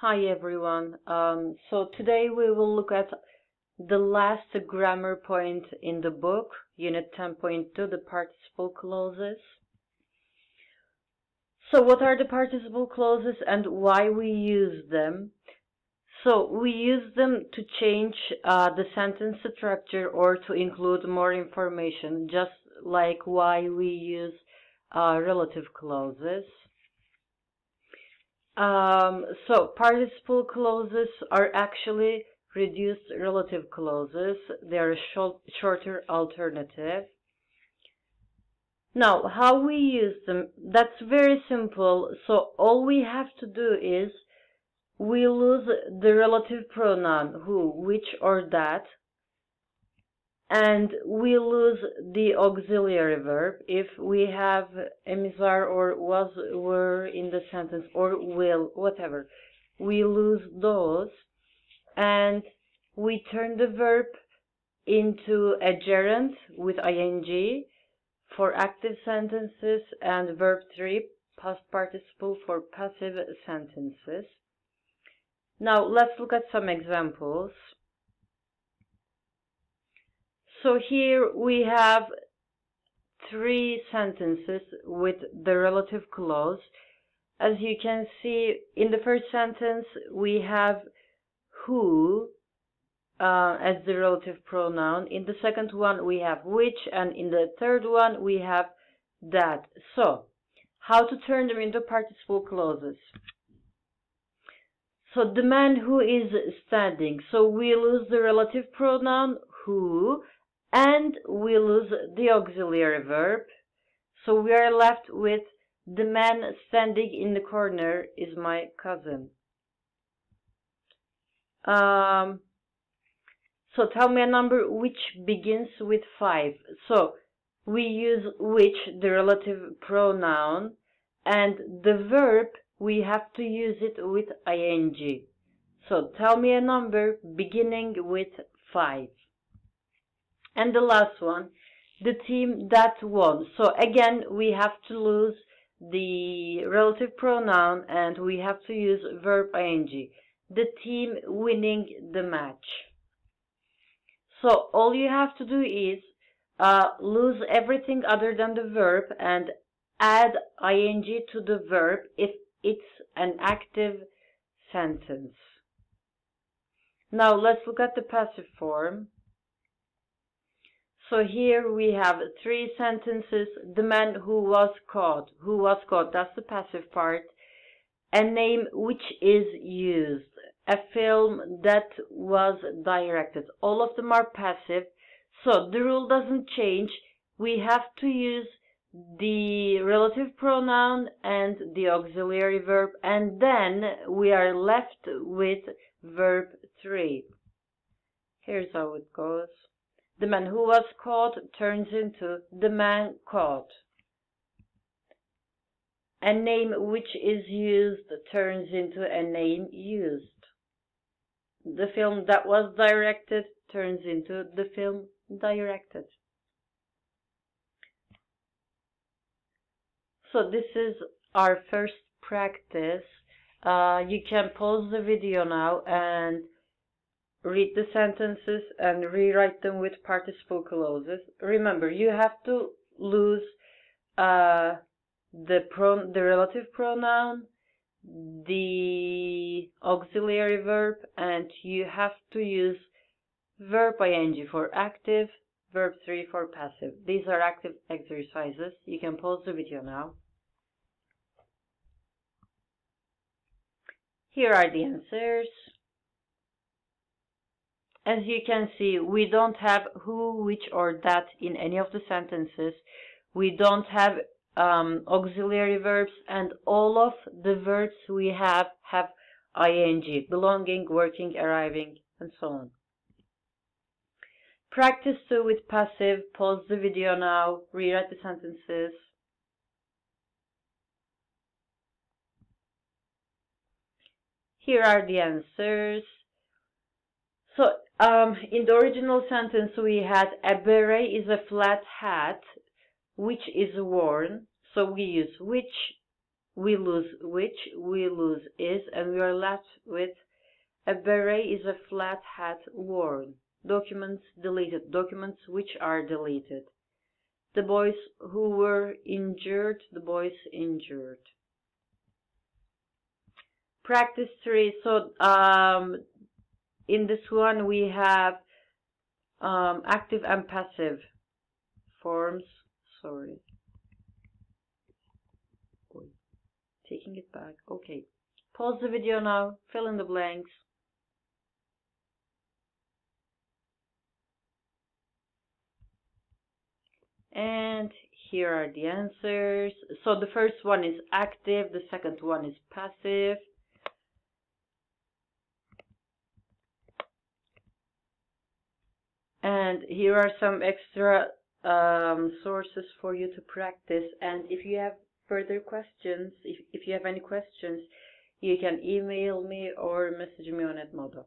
Hi everyone. So today we will look at the last grammar point in the book, Unit 10.2, the participle clauses. So what are the participle clauses and why we use them? So we use them to change the sentence structure or to include more information, just like why we use relative clauses. So participle clauses are actually reduced relative clauses. They are a shorter alternative. Now, how we use them, that's very simple. So all we have to do is we lose the relative pronoun who, which, or that, and we lose the auxiliary verb if we have emissar or was, were in the sentence, or will, whatever. We lose those, and we turn the verb into a gerund with ing for active sentences and verb 3 past participle for passive sentences. Now let's look at some examples. So here we have three sentences with the relative clause. As you can see, in the first sentence we have who as the relative pronoun. In the second one we have which, and in the third one we have that. So, how to turn them into participle clauses? So the man who is standing. So we lose the relative pronoun who, and we lose the auxiliary verb. So we are left with the man standing in the corner is my cousin. So tell me a number which begins with 5. So we use which, the relative pronoun, and the verb, we have to use it with ing. So tell me a number beginning with 5. And the last one, the team that won. So again, we have to lose the relative pronoun and we have to use verb ing. The team winning the match. So all you have to do is lose everything other than the verb and add ing to the verb if it's an active sentence. Now let's look at the passive form. So here we have three sentences. The man who was caught, that's the passive part. A name which is used. A film that was directed. All of them are passive. So the rule doesn't change. We have to use the relative pronoun and the auxiliary verb, and then we are left with verb 3. Here's how it goes. The man who was caught turns into the man caught. A name which is used turns into a name used. The film that was directed turns into the film directed. So this is our first practice. You can pause the video now and read the sentences and rewrite them with participle clauses. Remember, you have to lose the relative pronoun, the auxiliary verb, and you have to use verb ing for active, verb 3 for passive. These are active exercises. You can pause the video now. Here are the answers. As you can see, we don't have who, which, or that in any of the sentences. We don't have auxiliary verbs, and all of the verbs we have ing, belonging, working, arriving, and so on. Practice 2 with passive. Pause the video now, rewrite the sentences. Here are the answers. So, in the original sentence we had a beret is a flat hat which is worn. So we use which we lose which, we lose is, and we are left with a beret is a flat hat worn. Documents deleted, documents which are deleted. The boys who were injured, the boys injured. Practice 3. So in this one we have active and passive forms. Sorry. Taking it back. Okay. Pause the video now. Fill in the blanks. And here are the answers. So the first one is active, the second one is passive. And here are some extra sources for you to practice. And if you have further questions, if you have any questions, you can email me or message me on Edmodo.